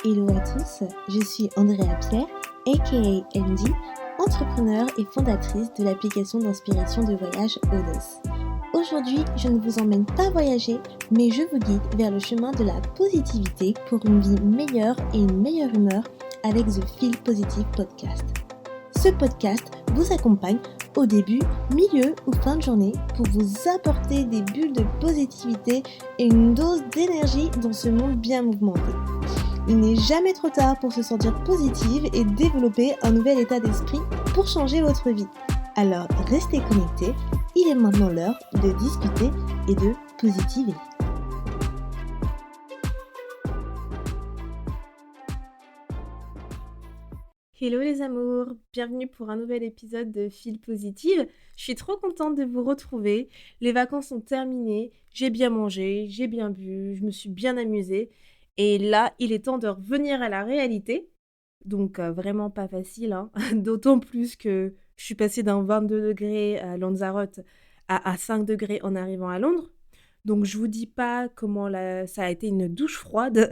Hello à tous, je suis Andrea Pierre, aka MD, entrepreneur et fondatrice de l'application d'inspiration de voyage Odes. Aujourd'hui, je ne vous emmène pas voyager, mais je vous guide vers le chemin de la positivité pour une vie meilleure et une meilleure humeur avec The Feel Positive Podcast. Ce podcast vous accompagne au début, milieu ou fin de journée pour vous apporter des bulles de positivité et une dose d'énergie dans ce monde bien mouvementé. Il n'est jamais trop tard pour se sentir positive et développer un nouvel état d'esprit pour changer votre vie. Alors restez connectés, il est maintenant l'heure de discuter et de positiver. Hello les amours, bienvenue pour un nouvel épisode de Feel Positive. Je suis trop contente de vous retrouver. Les vacances sont terminées, j'ai bien mangé, j'ai bien bu, je me suis bien amusée. Et là, il est temps de revenir à la réalité. Donc vraiment pas facile, hein. D'autant plus que je suis passée d'un 22 degrés à Lanzarote à 5 degrés en arrivant à Londres. Donc je vous dis pas comment ça a été une douche froide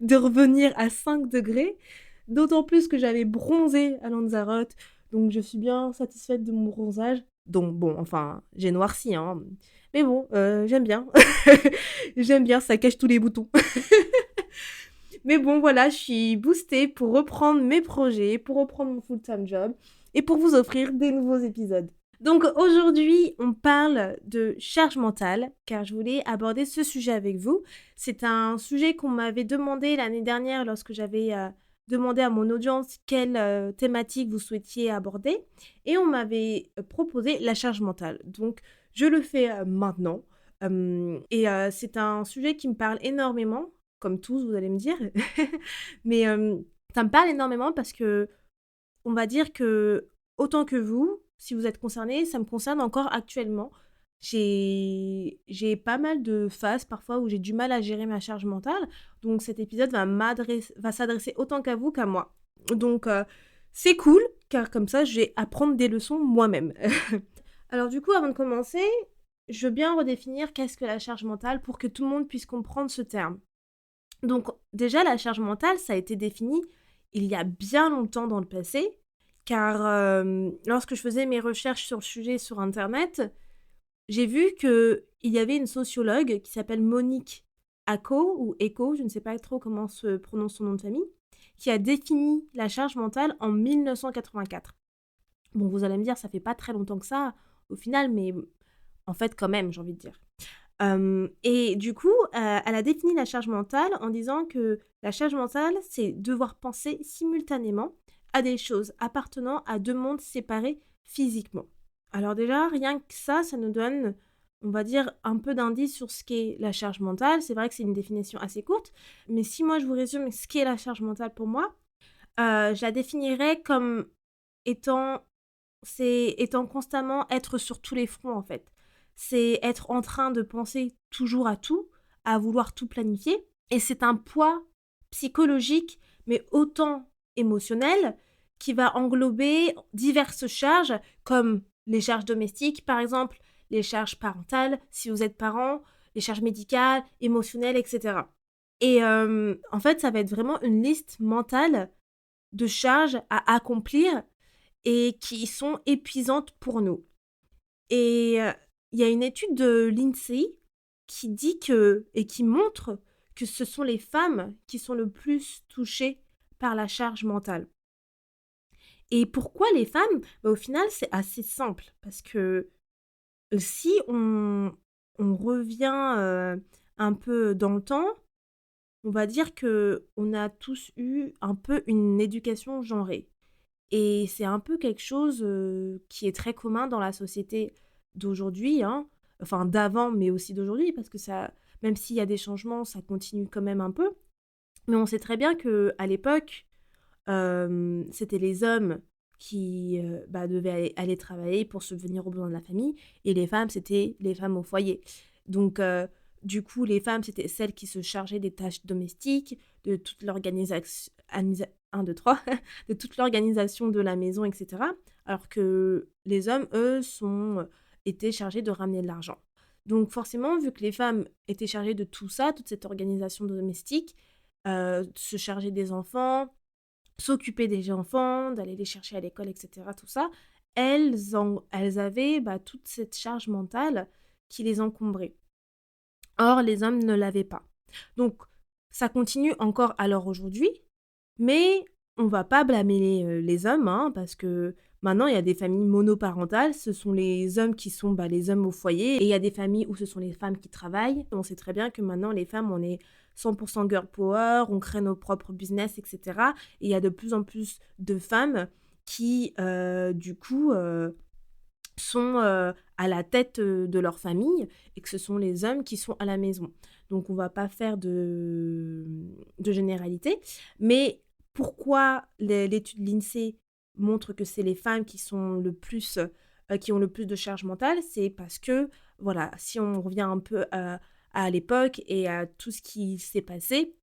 de revenir à 5 degrés. D'autant plus que j'avais bronzé à Lanzarote. Donc je suis bien satisfaite de mon bronzage. Donc bon, enfin, j'ai noirci, hein. Mais bon, j'aime bien. J'aime bien, ça cache tous les boutons. Mais bon, voilà, je suis boostée pour reprendre mes projets, pour reprendre mon full-time job et pour vous offrir des nouveaux épisodes. Donc aujourd'hui, on parle de charge mentale, car je voulais aborder ce sujet avec vous. C'est un sujet qu'on m'avait demandé l'année dernière lorsque j'avais demandé à mon audience quelle thématique vous souhaitiez aborder. Et on m'avait proposé la charge mentale. Donc je le fais maintenant. C'est un sujet qui me parle énormément, comme tous, vous allez me dire. Mais ça me parle énormément parce que on va dire que autant que vous, si vous êtes concernés, ça me concerne encore actuellement. J'ai pas mal de phases parfois où j'ai du mal à gérer ma charge mentale. Donc cet épisode va s'adresser autant qu'à vous qu'à moi. Donc c'est cool, car comme ça, je vais apprendre des leçons moi-même. Alors du coup, avant de commencer, je veux bien redéfinir qu'est-ce que la charge mentale pour que tout le monde puisse comprendre ce terme. Donc déjà, la charge mentale, ça a été défini il y a bien longtemps dans le passé, car lorsque je faisais mes recherches sur le sujet sur Internet, j'ai vu qu'il y avait une sociologue qui s'appelle Monique Acco, ou Eco, je ne sais pas trop comment se prononce son nom de famille, qui a défini la charge mentale en 1984. Bon, vous allez me dire, ça fait pas très longtemps que ça, au final, mais en fait, quand même, j'ai envie de dire. Et du coup, elle a défini la charge mentale en disant que la charge mentale, c'est devoir penser simultanément à des choses appartenant à deux mondes séparés physiquement. Alors déjà, rien que ça nous donne, on va dire, un peu d'indice sur ce qu'est la charge mentale. C'est vrai que c'est une définition assez courte, mais si moi je vous résume ce qu'est la charge mentale pour moi, je la définirais comme étant étant constamment être sur tous les fronts, en fait. C'est être en train de penser toujours à tout, à vouloir tout planifier. Et c'est un poids psychologique, mais autant émotionnel, qui va englober diverses charges, comme les charges domestiques, par exemple, les charges parentales, si vous êtes parent, les charges médicales, émotionnelles, etc. Et en fait, ça va être vraiment une liste mentale de charges à accomplir et qui sont épuisantes pour nous. Et il y a une étude de l'INSEE qui dit et qui montre que ce sont les femmes qui sont le plus touchées par la charge mentale. Et pourquoi les femmes? Au final, c'est assez simple parce que si on revient un peu dans le temps, on va dire que on a tous eu un peu une éducation genrée. Et c'est un peu quelque chose qui est très commun dans la société d'aujourd'hui, hein. Enfin d'avant, mais aussi d'aujourd'hui, parce que ça, même s'il y a des changements, ça continue quand même un peu. Mais on sait très bien qu'à l'époque, c'était les hommes qui devaient aller travailler pour subvenir aux besoins de la famille, et les femmes, c'était les femmes au foyer. Donc, du coup, les femmes, c'était celles qui se chargeaient des tâches domestiques, de toute l'organisation, 1, 2, 3, de toute l'organisation de la maison, etc. Alors que les hommes, eux, étaient chargés de ramener de l'argent. Donc forcément, vu que les femmes étaient chargées de tout ça, toute cette organisation domestique, se charger des enfants, s'occuper des enfants, d'aller les chercher à l'école, et cetera, tout ça, elles avaient, toute cette charge mentale qui les encombrait. Or, les hommes ne l'avaient pas. Donc, ça continue encore à l'heure aujourd'hui, mais on va pas blâmer les hommes, hein, parce que maintenant, il y a des familles monoparentales. Ce sont les hommes qui sont les hommes au foyer. Et il y a des familles où ce sont les femmes qui travaillent. On sait très bien que maintenant, les femmes, on est 100% girl power, on crée nos propres business, etc. Et il y a de plus en plus de femmes qui, du coup, sont à la tête de leur famille et que ce sont les hommes qui sont à la maison. Donc on va pas faire de généralité. Mais pourquoi l'étude l'INSEE montre que c'est les femmes qui sont le plus, qui ont le plus de charge mentale? C'est parce que, voilà, si on revient un peu à l'époque et à tout ce qui s'est passé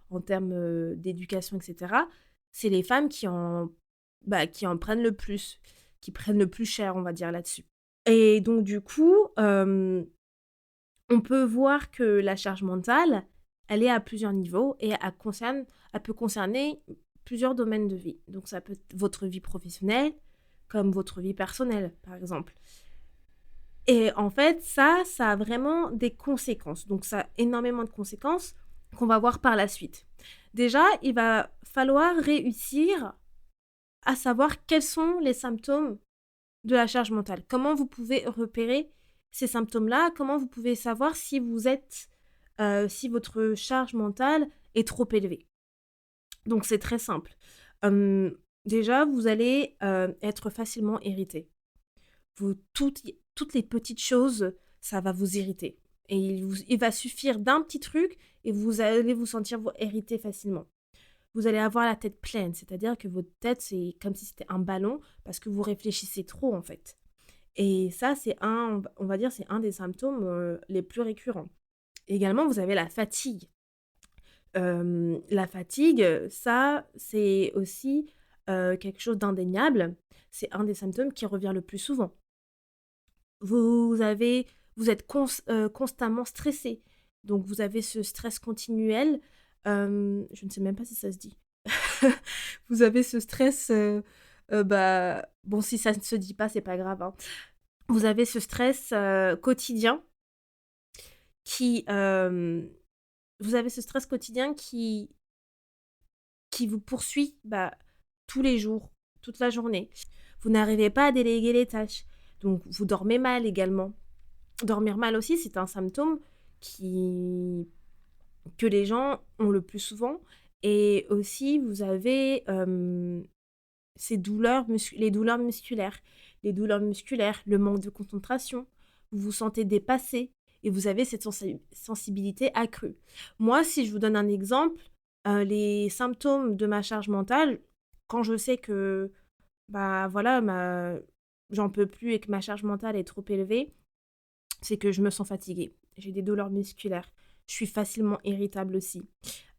en termes d'éducation, etc., c'est les femmes qui en prennent le plus, qui prennent le plus cher, on va dire, là-dessus. Et donc, du coup, on peut voir que la charge mentale, elle est à plusieurs niveaux et elle peut concerner plusieurs domaines de vie. Donc, ça peut être votre vie professionnelle, comme votre vie personnelle, par exemple. Et en fait, ça a vraiment des conséquences. Donc, ça a énormément de conséquences qu'on va voir par la suite. Déjà, il va falloir réussir à savoir quels sont les symptômes de la charge mentale. Comment vous pouvez repérer ces symptômes-là? Comment vous pouvez savoir si si votre charge mentale est trop élevée? Donc, c'est très simple. Déjà, vous allez être facilement irrité. Toutes les petites choses, ça va vous irriter. Et il va suffire d'un petit truc et vous allez vous sentir irrité facilement. Vous allez avoir la tête pleine, c'est-à-dire que votre tête, c'est comme si c'était un ballon parce que vous réfléchissez trop, en fait. Et ça, on va dire, c'est un des symptômes les plus récurrents. Également, vous avez la fatigue. La fatigue, ça, c'est aussi quelque chose d'indéniable. C'est un des symptômes qui revient le plus souvent. Vous êtes constamment stressé. Donc, vous avez ce stress continuel. Je ne sais même pas si ça se dit. Vous avez ce stress. Bon, si ça ne se dit pas, c'est pas grave, hein. Vous avez ce stress quotidien qui. Vous avez ce stress quotidien qui vous poursuit tous les jours, toute la journée. Vous n'arrivez pas à déléguer les tâches. Donc, vous dormez mal également. Dormir mal aussi, c'est un symptôme que les gens ont le plus souvent. Et aussi, vous avez les douleurs musculaires. Les douleurs musculaires, le manque de concentration. Vous vous sentez dépassé et vous avez cette sensibilité accrue. Moi, si je vous donne un exemple, les symptômes de ma charge mentale, quand je sais que j'en peux plus et que ma charge mentale est trop élevée, c'est que je me sens fatiguée. J'ai des douleurs musculaires. Je suis facilement irritable aussi.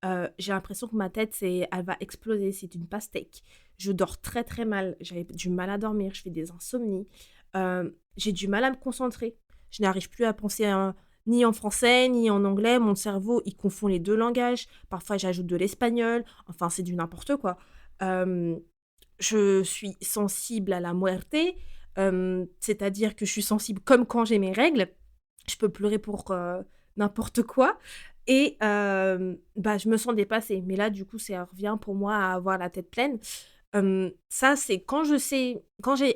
J'ai l'impression que ma tête, elle va exploser. C'est une pastèque. Je dors très très mal. J'ai du mal à dormir. Je fais des insomnies. J'ai du mal à me concentrer. Je n'arrive plus à penser ni en français, ni en anglais. Mon cerveau, il confond les deux langages. Parfois, j'ajoute de l'espagnol. Enfin, c'est du n'importe quoi. Je suis sensible à la muerte. C'est-à-dire que je suis sensible comme quand j'ai mes règles. Je peux pleurer pour n'importe quoi. Et je me sens dépassée. Mais là, du coup, ça revient pour moi à avoir la tête pleine. Ça, c'est quand j'ai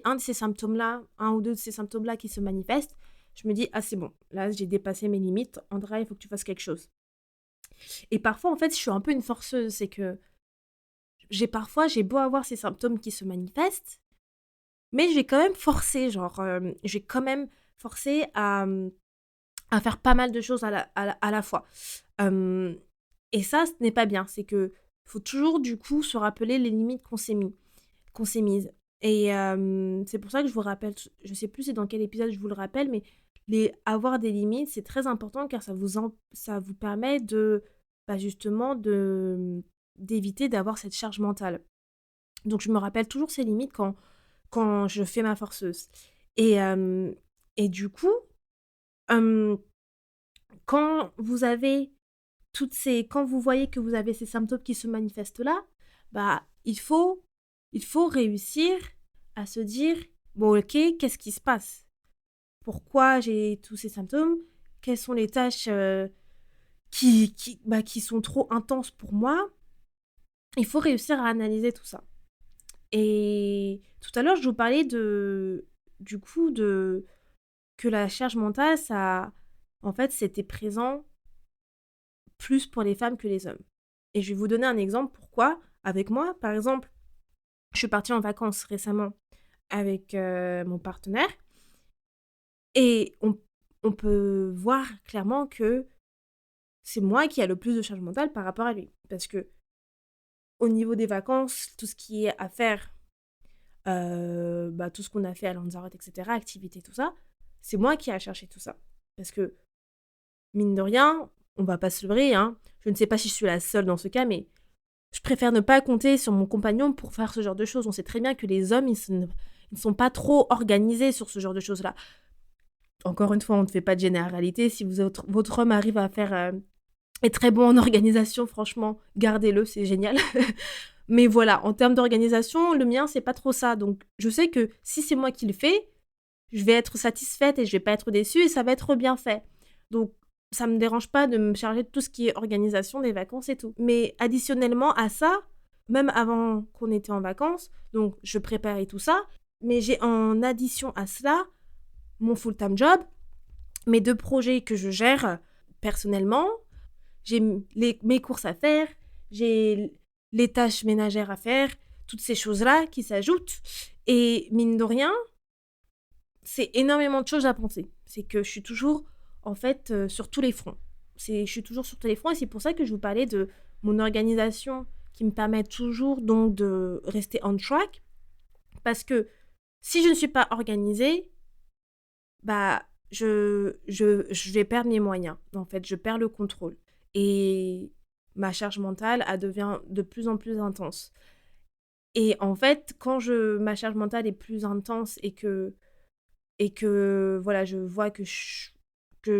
un de ces symptômes-là, un ou deux de ces symptômes-là qui se manifestent, je me dis, ah, c'est bon, là, j'ai dépassé mes limites. Andrea, il faut que tu fasses quelque chose. Et parfois, en fait, je suis un peu une forceuse. C'est que j'ai beau avoir ces symptômes qui se manifestent, mais je vais quand même forcer, je vais quand même forcer à faire pas mal de choses à la fois. Et ça, ce n'est pas bien. C'est que faut toujours, du coup, se rappeler les limites qu'on s'est mises. Et c'est pour ça que je vous rappelle, je sais plus c'est dans quel épisode je vous le rappelle, mais avoir des limites, c'est très important car ça vous permet justement, d'éviter d'avoir cette charge mentale. Donc, je me rappelle toujours ces limites quand je fais ma forceuse. Et, et du coup, quand vous avez quand vous voyez que vous avez ces symptômes qui se manifestent là, bah, il faut réussir à se dire: «Bon OK, qu'est-ce qui se passe? Pourquoi j'ai tous ces symptômes? Quelles sont les tâches, qui sont trop intenses pour moi?» Il faut réussir à analyser tout ça. Et tout à l'heure, je vous parlais du coup, de que la charge mentale, ça en fait, c'était présent plus pour les femmes que les hommes. Et je vais vous donner un exemple pourquoi avec moi. Par exemple, je suis partie en vacances récemment avec, mon partenaire et on peut voir clairement que c'est moi qui a le plus de charge mentale par rapport à lui. Parce que au niveau des vacances, tout ce qui est à faire, tout ce qu'on a fait à Lanzarote et cetera, activités, tout ça, c'est moi qui a cherché tout ça. Parce que mine de rien, on va pas se leurrer, hein, je ne sais pas si je suis la seule dans ce cas, mais je préfère ne pas compter sur mon compagnon pour faire ce genre de choses. On sait très bien que les hommes, ils ne sont pas trop organisés sur ce genre de choses-là. Encore une fois, on ne fait pas de généralité. Si votre homme arrive à faire, est très bon en organisation, franchement, gardez-le, c'est génial. Mais voilà, en termes d'organisation, le mien, c'est pas trop ça. Donc, je sais que si c'est moi qui le fais, je vais être satisfaite et je vais pas être déçue et ça va être bien fait. Donc, ça me dérange pas de me charger de tout ce qui est organisation des vacances et tout. Mais additionnellement à ça, même avant qu'on était en vacances, donc je préparais tout ça, mais j'ai en addition à cela mon full-time job, mes 2 projets que je gère personnellement, j'ai mes courses à faire, j'ai les tâches ménagères à faire, toutes ces choses-là qui s'ajoutent et mine de rien, c'est énormément de choses à penser. C'est que je suis toujours, en fait, sur tous les fronts. Je suis toujours sur tous les fronts et c'est pour ça que je vous parlais de mon organisation qui me permet toujours donc de rester on track. Parce que si je ne suis pas organisée, bah, je vais perdre mes moyens. En fait, je perds le contrôle et ma charge mentale, elle devient de plus en plus intense. Et en fait, quand ma charge mentale est plus intense et que voilà, je vois que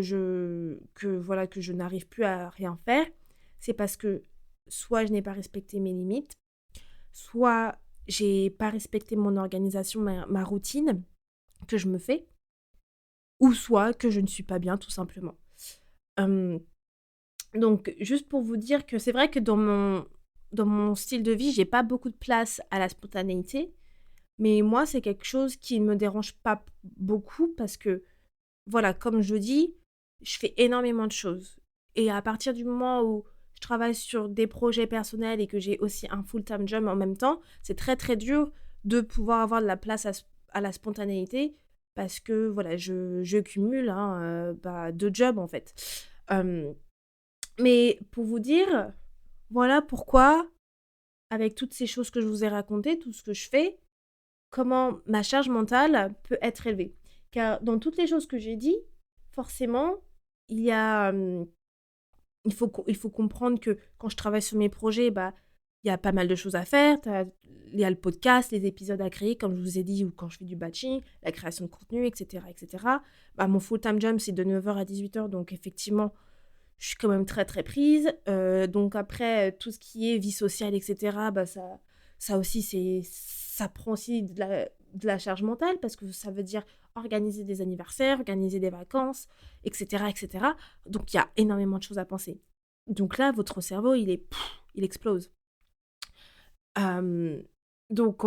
je n'arrive plus à rien faire, c'est parce que soit je n'ai pas respecté mes limites, soit j'ai pas respecté mon organisation, ma routine que je me fais, ou soit que je ne suis pas bien tout simplement. Hem, donc juste pour vous dire que c'est vrai que dans mon style de vie, j'ai pas beaucoup de place à la spontanéité, mais moi, c'est quelque chose qui ne me dérange pas beaucoup parce que voilà, comme je dis, je fais énormément de choses et à partir du moment où je travaille sur des projets personnels et que j'ai aussi un full-time job en même temps, c'est très, très dur de pouvoir avoir de la place à la spontanéité parce que voilà, je cumule, hein, 2 jobs en fait. Hem, mais pour vous dire, voilà pourquoi, avec toutes ces choses que je vous ai racontées, tout ce que je fais, comment ma charge mentale peut être élevée. Car dans toutes les choses que j'ai dit, forcément, il y a, il faut comprendre que quand je travaille sur mes projets, bah, il y a pas mal de choses à faire. Il y a le podcast, les épisodes à créer, comme je vous ai dit, ou quand je fais du batching, la création de contenu, etc. etc. Bah, mon full-time job, c'est de 9 heures à 18 heures, donc effectivement, je suis quand même très très prise. Donc après, tout ce qui est vie sociale, etc., bah, ça aussi, ça prend aussi de la charge mentale parce que ça veut dire organiser des anniversaires, organiser des vacances, etc. etc. Donc il y a énormément de choses à penser. Donc là, votre cerveau, il explose. Euh, donc,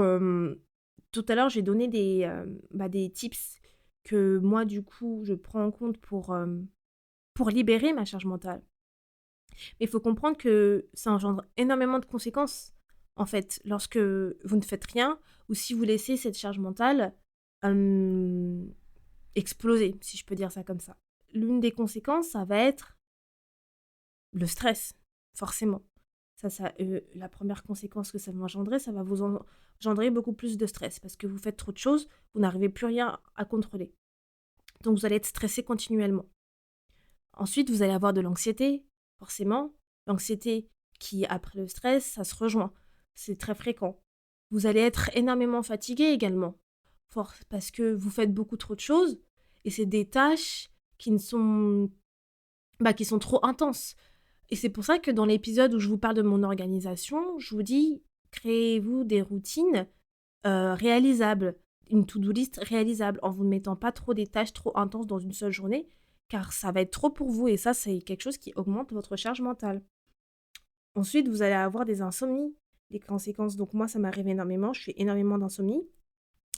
tout à l'heure, j'ai donné des tips que moi, du coup, je prends en compte pour libérer ma charge mentale. Mais il faut comprendre que ça engendre énormément de conséquences, en fait, lorsque vous ne faites rien ou si vous laissez cette charge mentale hem, exploser, si je peux dire ça comme ça. L'une des conséquences, ça va être le stress, forcément. La première conséquence que ça va engendrer, ça va vous engendrer beaucoup plus de stress parce que vous faites trop de choses, vous n'arrivez plus rien à contrôler. Donc vous allez être stressé continuellement. Ensuite, vous allez avoir de l'anxiété, forcément. L'anxiété qui, après le stress, ça se rejoint. C'est très fréquent. Vous allez être énormément fatigué également, parce que vous faites beaucoup trop de choses et c'est des tâches qui sont trop intenses. Et c'est pour ça que dans l'épisode où je vous parle de mon organisation, je vous dis: «Créez-vous des routines, réalisables, une to-do list réalisable, en vous ne mettant pas trop des tâches trop intenses dans une seule journée, car ça va être trop pour vous et ça, c'est quelque chose qui augmente votre charge mentale». Ensuite, vous allez avoir des insomnies, les conséquences. Donc moi, ça m'arrive énormément, je fais énormément d'insomnie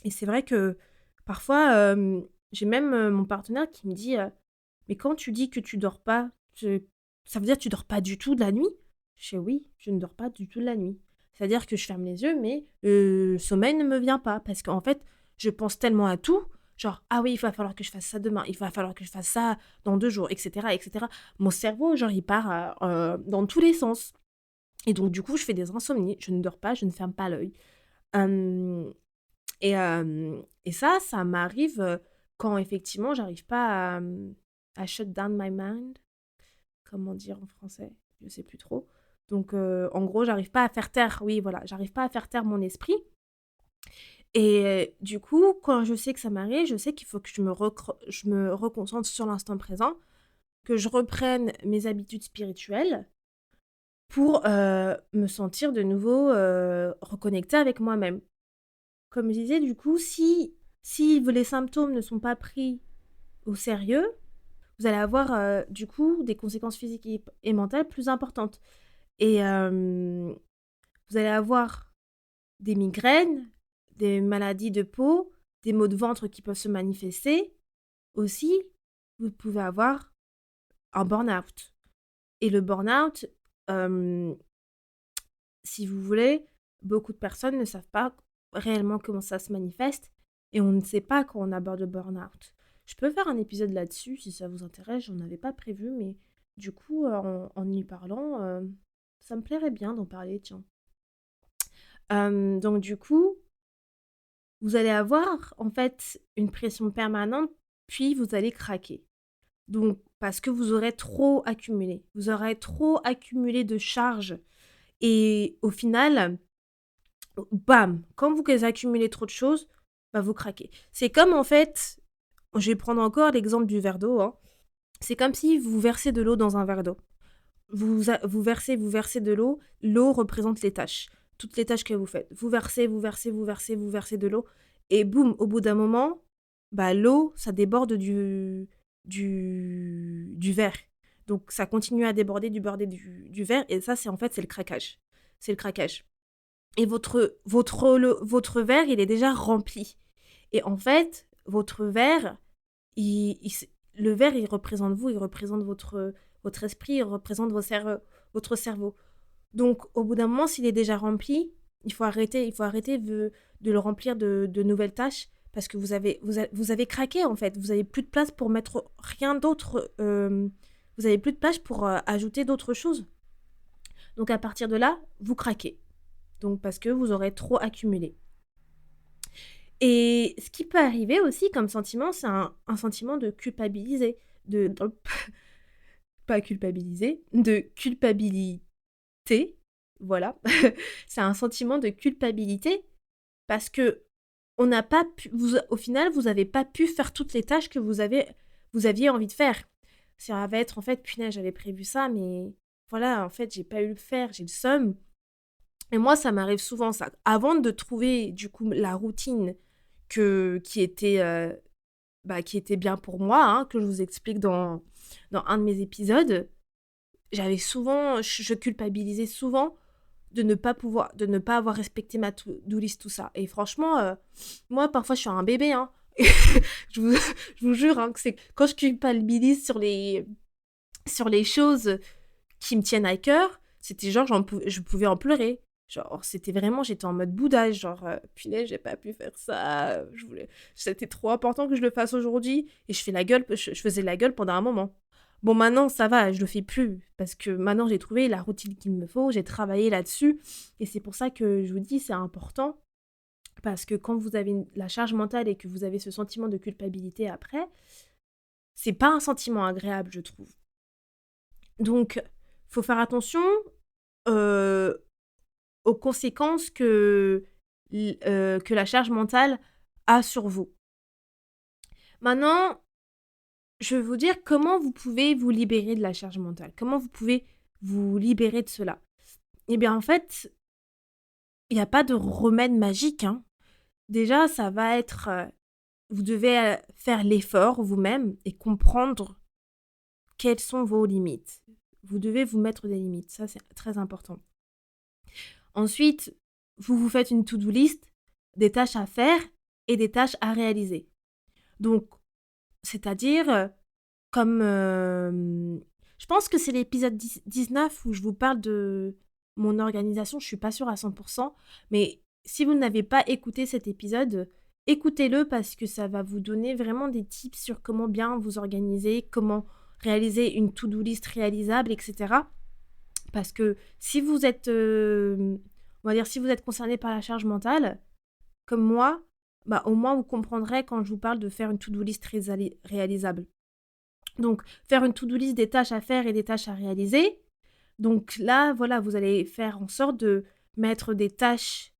et c'est vrai que parfois, j'ai même, mon partenaire qui me dit, «Mais quand tu dis que tu dors pas, ça veut dire que tu dors pas du tout de la nuit?» Je fais: «Oui, je ne dors pas du tout de la nuit». C'est-à-dire que je ferme les yeux, mais le sommeil ne me vient pas parce qu'en fait, je pense tellement à tout, genre: «Ah oui, il va falloir que je fasse ça demain, il va falloir que je fasse ça dans 2 jours» et cetera et cetera. Mon cerveau, genre, il part, dans tous les sens. Et donc du coup, je fais des insomnies, je ne dors pas, je ne ferme pas l'œil. Hem et ça m'arrive, quand effectivement j'arrive pas à shut down my mind. Comment dire en français? Je sais plus trop. Donc en gros, j'arrive pas à faire taire, oui voilà, j'arrive pas à faire taire mon esprit et du coup, quand je sais que ça m'arrive, je sais qu'il faut que je me reconcentre sur l'instant présent, que je reprenne mes habitudes spirituelles pour, me sentir de nouveau, reconnectée avec moi-même. Comme je disais, du coup, si les symptômes ne sont pas pris au sérieux, vous allez avoir, du coup, des conséquences physiques et mentales plus importantes et vous allez avoir des migraines, des maladies de peau, des maux de ventre qui peuvent se manifester. Aussi, vous pouvez avoir un burn-out et le burn-out, hem si vous voulez, beaucoup de personnes ne savent pas réellement comment ça se manifeste et on ne sait pas quand on aborde le burn-out. Je peux faire un épisode là-dessus si ça vous intéresse, j'en avais pas prévu, mais du coup, en y parlant, ça me plairait bien d'en parler, tiens. Donc du coup, vous allez avoir en fait une pression permanente, puis vous allez craquer. Donc parce que vous aurez trop accumulé. Vous aurez trop accumulé de charges et au final, bam! Quand vous accumulez trop de choses, bah, vous craquez. C'est comme en fait, je vais prendre encore l'exemple du verre d'eau, hein. C'est comme si vous versez de l'eau dans un verre d'eau. Vous versez de l'eau, l'eau représente les tâches, toutes les tâches que vous faites. Vous versez de l'eau et boum, au bout d'un moment, bah, l'eau, ça déborde du verre. Donc ça continue à déborder du verre et ça, c'est en fait, c'est le craquage. C'est le craquage. Et votre verre, il est déjà rempli. Et en fait, votre verre, le verre, il représente vous, il représente votre esprit, il représente votre cerveau. Donc, au bout d'un moment, s'il est déjà rempli, il faut arrêter de le remplir de nouvelles tâches parce que vous avez craqué en fait. Vous avez plus de place pour mettre rien d'autre. Vous avez plus de place pour ajouter d'autres choses. Donc, à partir de là, vous craquez. Donc parce que vous aurez trop accumulé. Et ce qui peut arriver aussi comme sentiment, c'est un sentiment de culpabiliser, de pas culpabiliser, de culpabilité, voilà. C'est un sentiment de culpabilité parce que on n'a pas pu au final, vous avez pas pu faire toutes les tâches que vous aviez envie de faire. Ça va être en fait: «Punaise, j'avais prévu ça, mais voilà, en fait, j'ai pas eu le faire, j'ai le seum». Et moi, ça m'arrive souvent ça. Avant de trouver du coup la routine qui était, qui était bien pour moi, hein, que je vous explique dans un de mes épisodes, j'avais souvent je culpabilisais souvent de ne pas avoir respecté ma to-do list, tout ça et franchement, moi parfois je suis un bébé, hein. Je vous je vous jure, hein, que c'est quand je culpabilise sur les choses qui me tiennent à cœur, c'était genre je pouvais en pleurer. Genre, c'était vraiment j'étais en mode boudage, genre, «Punaise, j'ai pas pu faire ça, c'était trop important que je le fasse aujourd'hui» et je faisais la gueule pendant un moment. Bon, maintenant, ça va, je le fais plus parce que maintenant, j'ai trouvé la routine qu'il me faut, j'ai travaillé là-dessus et c'est pour ça que je vous dis, c'est important parce que quand vous avez la charge mentale et que vous avez ce sentiment de culpabilité après, c'est pas un sentiment agréable, je trouve. Donc, faut faire attention, heu aux conséquences que la charge mentale a sur vous. Maintenant, je vais vous dire comment vous pouvez vous libérer de la charge mentale. Comment vous pouvez vous libérer de cela. Eh bien, en fait, il n'y a pas de remède magique, hein. Déjà, ça va être, vous devez, faire l'effort vous-même et comprendre quelles sont vos limites. Vous devez vous mettre des limites, ça, c'est très important. Ensuite, vous vous faites une to-do list des tâches à faire et des tâches à réaliser. Donc, c'est-à-dire, comme, je pense que c'est l'épisode 19 où je vous parle de mon organisation, je suis pas sûre à 100, mais si vous n'avez pas écouté cet épisode, écoutez-le parce que ça va vous donner vraiment des tips sur comment bien vous organiser, comment réaliser une to-do list réalisable, et cetera. Parce que si vous êtes, on va dire, si vous êtes concerné par la charge mentale, comme moi, bah, au moins vous comprendrez quand je vous parle de faire une to-do list réalisable. Donc, faire une to-do list des tâches à faire et des tâches à réaliser. Donc là, voilà, vous allez faire en sorte de mettre des tâches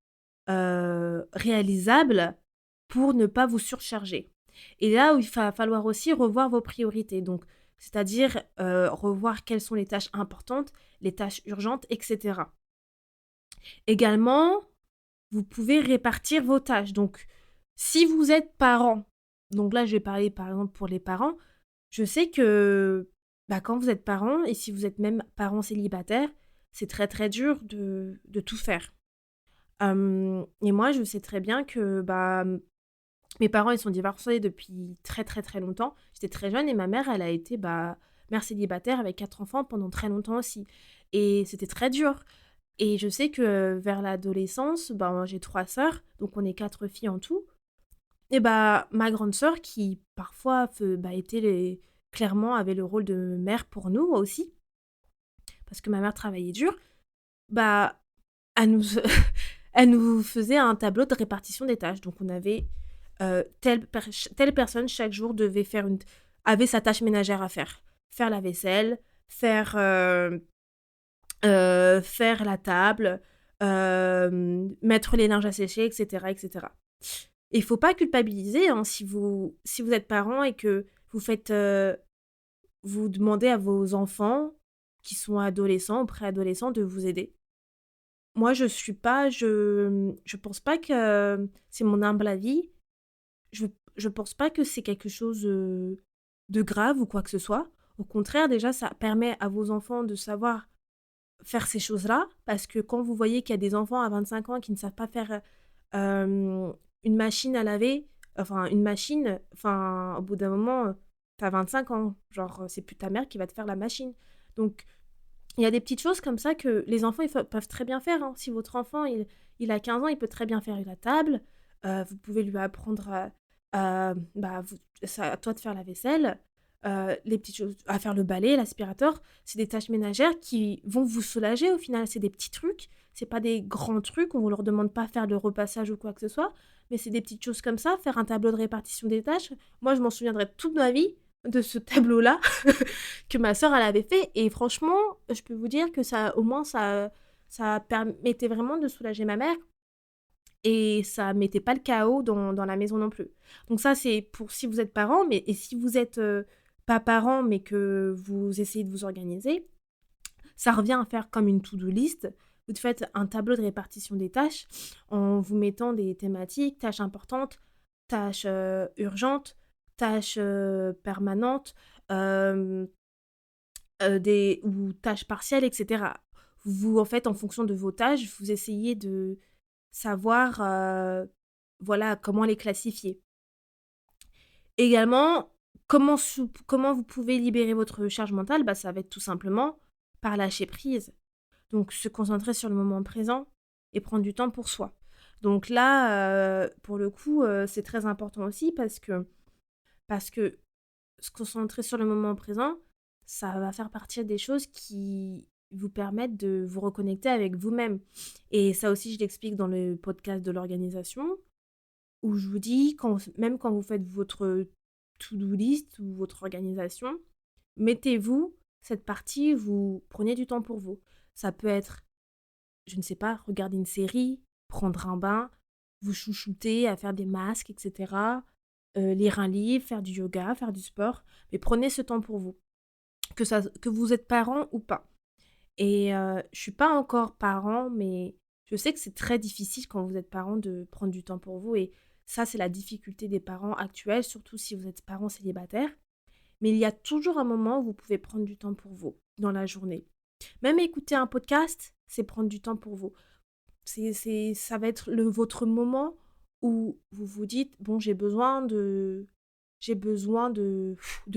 réalisables pour ne pas vous surcharger. Et là où il va falloir aussi revoir vos priorités. Donc, c'est-à-dire revoir quelles sont les tâches importantes, les tâches urgentes, etc. Également, vous pouvez répartir vos tâches. Donc, si vous êtes parent, donc là, je vais parler par exemple pour les parents, je sais que bah, quand vous êtes parent, et si vous êtes même parent célibataire, c'est très très dur de tout faire. Et moi, je sais très bien que bah, mes parents, ils sont divorcés depuis très très très longtemps. J'étais très jeune et ma mère, elle a été bah, mère célibataire avec 4 enfants pendant très longtemps aussi. Et c'était très dur. Et je sais que vers l'adolescence, bah, moi, j'ai 3 sœurs, donc on est 4 filles en tout. Et bah, ma grande sœur, qui parfois bah, clairement avait le rôle de mère pour nous aussi, parce que ma mère travaillait dur, bah, elle nous, elle nous faisait un tableau de répartition des tâches. Donc on avait telle personne chaque jour avait sa tâche ménagère à faire. Faire la vaisselle, faire la table, mettre les linges à sécher, etc., etc. Et il faut pas culpabiliser, hein, si vous êtes parent et que vous demandez à vos enfants qui sont adolescents ou préadolescents de vous aider. Moi, je pense pas que c'est mon humble avis. Je pense pas que c'est quelque chose de grave ou quoi que ce soit. Au contraire, déjà, ça permet à vos enfants de savoir faire ces choses-là, parce que quand vous voyez qu'il y a des enfants à 25 ans qui ne savent pas faire une machine à laver, enfin une machine, enfin au bout d'un moment, t'as 25 ans, genre c'est plus ta mère qui va te faire la machine. Donc il y a des petites choses comme ça que les enfants peuvent très bien faire, hein. Si votre enfant il a 15 ans, il peut très bien faire la table, vous pouvez lui apprendre bah, c'est à toi de faire la vaisselle, les petites choses, à faire le balai, l'aspirateur, c'est des tâches ménagères qui vont vous soulager au final. C'est des petits trucs, c'est pas des grands trucs, on ne leur demande pas de faire le repassage ou quoi que ce soit, mais c'est des petites choses comme ça, faire un tableau de répartition des tâches. Moi, je m'en souviendrai toute ma vie de ce tableau-là que ma sœur elle avait fait, et franchement, je peux vous dire que ça, au moins, ça permettait vraiment de soulager ma mère. Et ça mettait pas le chaos dans la maison non plus. Donc ça, c'est pour si vous êtes parent, mais et si vous êtes pas parent, mais que vous essayez de vous organiser, ça revient à faire comme une to-do list. Vous faites un tableau de répartition des tâches en vous mettant des thématiques, tâches importantes, tâches urgentes, tâches permanentes, euh, ou tâches partielles, etc. Vous, en fait, en fonction de vos tâches, vous essayez de savoir voilà, comment les classifier. Également, comment vous pouvez libérer votre charge mentale? Bah, ça va être tout simplement par lâcher prise. Donc, se concentrer sur le moment présent et prendre du temps pour soi. Donc là, pour le coup, c'est très important aussi parce que se concentrer sur le moment présent, ça va faire partie des choses qui vous permettent de vous reconnecter avec vous-même. Et ça aussi, je l'explique dans le podcast de l'organisation, où je vous dis, même quand vous faites votre to-do list ou votre organisation, mettez-vous cette partie, vous prenez du temps pour vous. Ça peut être, je ne sais pas, regarder une série, prendre un bain, vous chouchouter à faire des masques, etc. Lire un livre, faire du yoga, faire du sport. Mais prenez ce temps pour vous, que vous êtes parent ou pas. Et je suis pas encore parent, mais je sais que c'est très difficile quand vous êtes parent de prendre du temps pour vous et ça, c'est la difficulté des parents actuels, surtout si vous êtes parent célibataire. Mais il y a toujours un moment où vous pouvez prendre du temps pour vous dans la journée. Même écouter un podcast, c'est prendre du temps pour vous. Ça va être votre moment où vous vous dites, bon, j'ai besoin de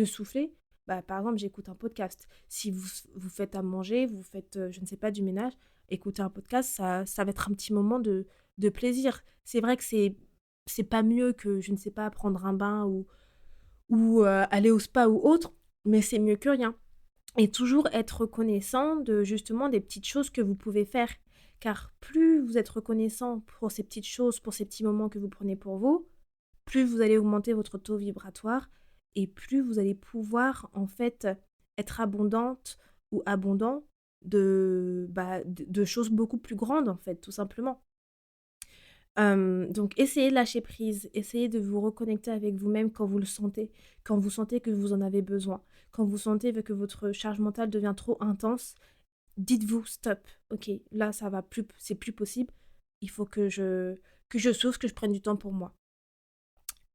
souffler. Bah, par exemple, j'écoute un podcast. Si vous faites à manger, vous faites, je ne sais pas, du ménage, écouter un podcast, ça va être un petit moment de plaisir. C'est vrai que c'est pas mieux que, je ne sais pas, prendre un bain ou aller au spa ou autre, mais c'est mieux que rien. Et toujours être reconnaissant de justement des petites choses que vous pouvez faire. Car plus vous êtes reconnaissant pour ces petites choses, pour ces petits moments que vous prenez pour vous, plus vous allez augmenter votre taux vibratoire et plus vous allez pouvoir en fait être abondante ou abondant de choses beaucoup plus grandes en fait, tout simplement. Donc essayez de lâcher prise, essayez de vous reconnecter avec vous-même quand vous le sentez, quand vous sentez que vous en avez besoin, quand vous sentez que votre charge mentale devient trop intense, dites-vous: «Stop, OK, là ça va plus, c'est plus possible, il faut que je souffle, que je prenne du temps pour moi».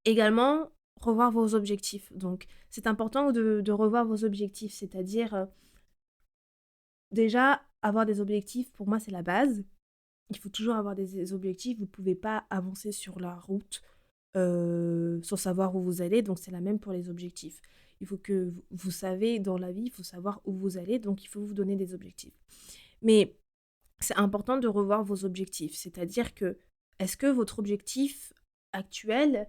Également, revoir vos objectifs. Donc c'est important de revoir vos objectifs, c'est-à-dire, déjà avoir des objectifs pour moi c'est la base. Il faut toujours avoir des objectifs, vous ne pouvez pas avancer sur la route, sans savoir où vous allez, donc c'est la même pour les objectifs. Il faut que vous savez dans la vie, il faut savoir où vous allez, donc il faut vous donner des objectifs. Mais c'est important de revoir vos objectifs, c'est-à-dire que, est-ce que votre objectif actuel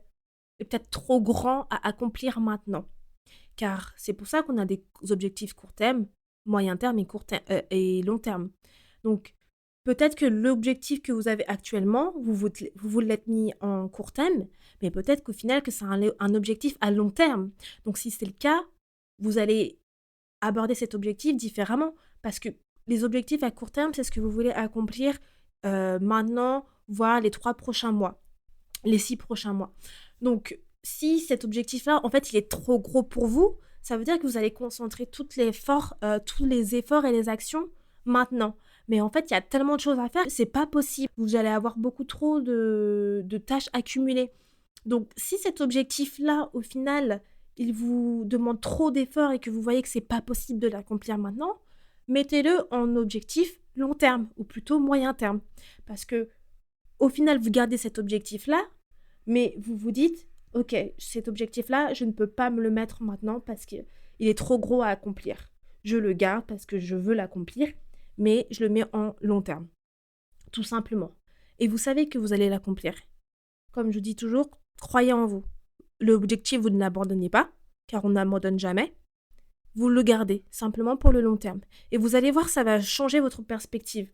est peut-être trop grand à accomplir maintenant? Car c'est pour ça qu'on a des objectifs court terme, moyen terme et long terme. Donc, peut-être que l'objectif que vous avez actuellement, vous l'êtes mis en court terme, mais peut-être qu'au final que c'est un objectif à long terme. Donc si c'est le cas, vous allez aborder cet objectif différemment. Parce que les objectifs à court terme, c'est ce que vous voulez accomplir maintenant, voire les 3 prochains mois, les 6 prochains mois. Donc si cet objectif-là, en fait, il est trop gros pour vous, ça veut dire que vous allez concentrer tous les efforts et les actions maintenant. Mais en fait, il y a tellement de choses à faire, c'est pas possible. Vous allez avoir beaucoup trop de tâches accumulées. Donc, si cet objectif-là, au final, il vous demande trop d'efforts et que vous voyez que c'est pas possible de l'accomplir maintenant, mettez-le en objectif long terme ou plutôt moyen terme. Parce que, au final, vous gardez cet objectif-là, mais vous vous dites, ok, cet objectif-là, je ne peux pas me le mettre maintenant parce qu'il est trop gros à accomplir. Je le garde parce que je veux l'accomplir, mais je le mets en long terme, tout simplement. Et vous savez que vous allez l'accomplir. Comme je dis toujours, croyez en vous. L'objectif, vous ne l'abandonnez pas, car on n'abandonne jamais. Vous le gardez, simplement pour le long terme. Et vous allez voir, ça va changer votre perspective.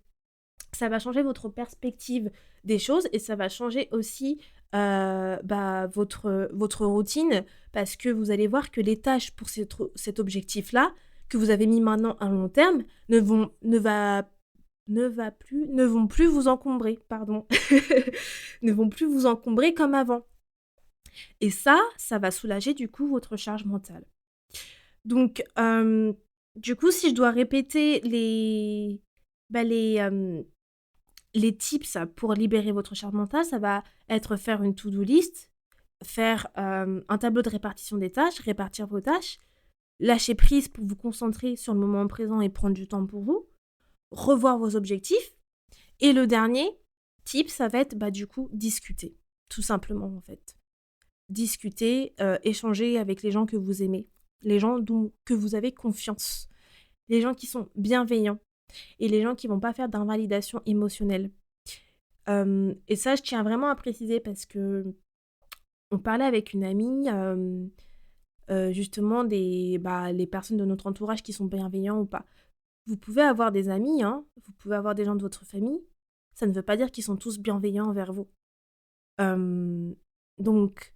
Ça va changer votre perspective des choses et ça va changer aussi votre routine parce que vous allez voir que les tâches pour cet objectif-là que vous avez mis maintenant à long terme ne vont plus vous encombrer, pardon. Ne vont plus vous encombrer comme avant. Et ça va soulager du coup votre charge mentale. Donc, du coup, si je dois répéter bah, les, hem, les tips pour libérer votre charge mentale, ça va être faire une to-do list, faire, un tableau de répartition des tâches, répartir vos tâches, lâcher prise pour vous concentrer sur le moment présent et prendre du temps pour vous, revoir vos objectifs et le dernier tip, ça va être, bah, du coup, discuter, tout simplement, en fait. Discuter, échanger avec les gens que vous aimez, les gens que vous avez confiance, les gens qui sont bienveillants et les gens qui vont pas faire d'invalidation émotionnelle. Et ça, je tiens vraiment à préciser parce qu'on parlait avec une amie, justement les personnes de notre entourage qui sont bienveillants ou pas. Vous pouvez avoir des amis, hein, vous pouvez avoir des gens de votre famille, ça ne veut pas dire qu'ils sont tous bienveillants envers vous. Donc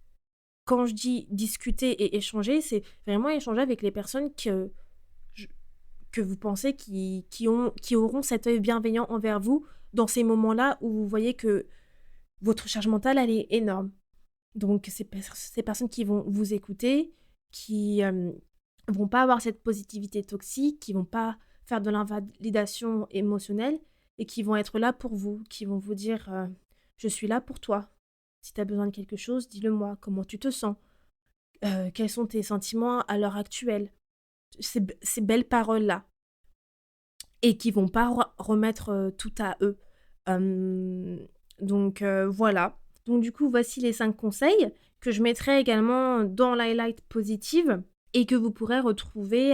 quand je dis discuter et échanger, c'est vraiment échanger avec les personnes que vous pensez qui auront cet œil bienveillant envers vous dans ces moments-là où vous voyez que votre charge mentale, elle est énorme. Donc, ces personnes qui vont vous écouter, qui vont pas avoir cette positivité toxique, qui vont pas faire de l'invalidation émotionnelle et qui vont être là pour vous, qui vont vous dire je suis là pour toi. Si tu as besoin de quelque chose, dis-le-moi. Comment tu te sens? Quels sont tes sentiments à l'heure actuelle? Ces belles paroles-là. Et qui vont pas remettre tout à eux. Donc voilà. Donc du coup, voici les 5 conseils que je mettrai également dans l'highlight positive et que vous pourrez retrouver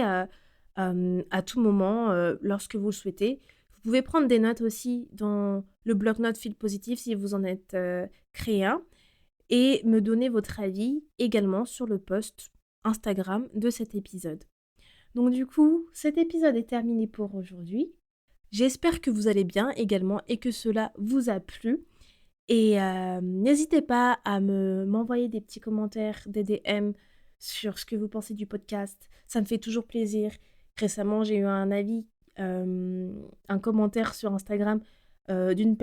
à tout moment lorsque vous le souhaitez. Vous pouvez prendre des notes aussi dans le bloc-notes Feel Positive si vous en êtes créé un et me donner votre avis également sur le post Instagram de cet épisode. Donc du coup, cet épisode est terminé pour aujourd'hui. J'espère que vous allez bien également et que cela vous a plu. Et n'hésitez pas à m'envoyer des petits commentaires, des DM sur ce que vous pensez du podcast. Ça me fait toujours plaisir. Récemment, j'ai eu un avis, un commentaire sur Instagram d'une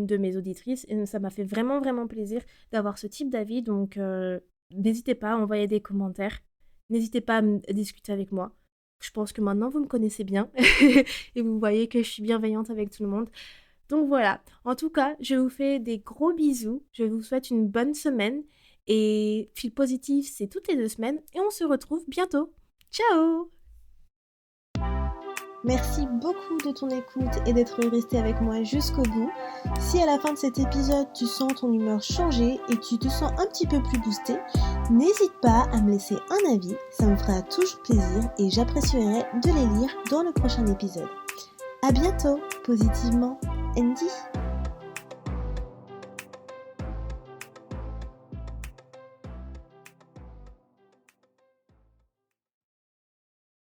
de mes auditrices et ça m'a fait vraiment, vraiment plaisir d'avoir ce type d'avis. Donc, n'hésitez pas à envoyer des commentaires. N'hésitez pas à discuter avec moi. Je pense que maintenant, vous me connaissez bien et vous voyez que je suis bienveillante avec tout le monde. Donc voilà, en tout cas, je vous fais des gros bisous, je vous souhaite une bonne semaine et Feel Positive, c'est toutes les 2 semaines et on se retrouve bientôt. Ciao! Merci beaucoup de ton écoute et d'être resté avec moi jusqu'au bout. Si à la fin de cet épisode, tu sens ton humeur changer et tu te sens un petit peu plus boosté, n'hésite pas à me laisser un avis, ça me fera toujours plaisir et j'apprécierai de les lire dans le prochain épisode. À bientôt, positivement, Andy.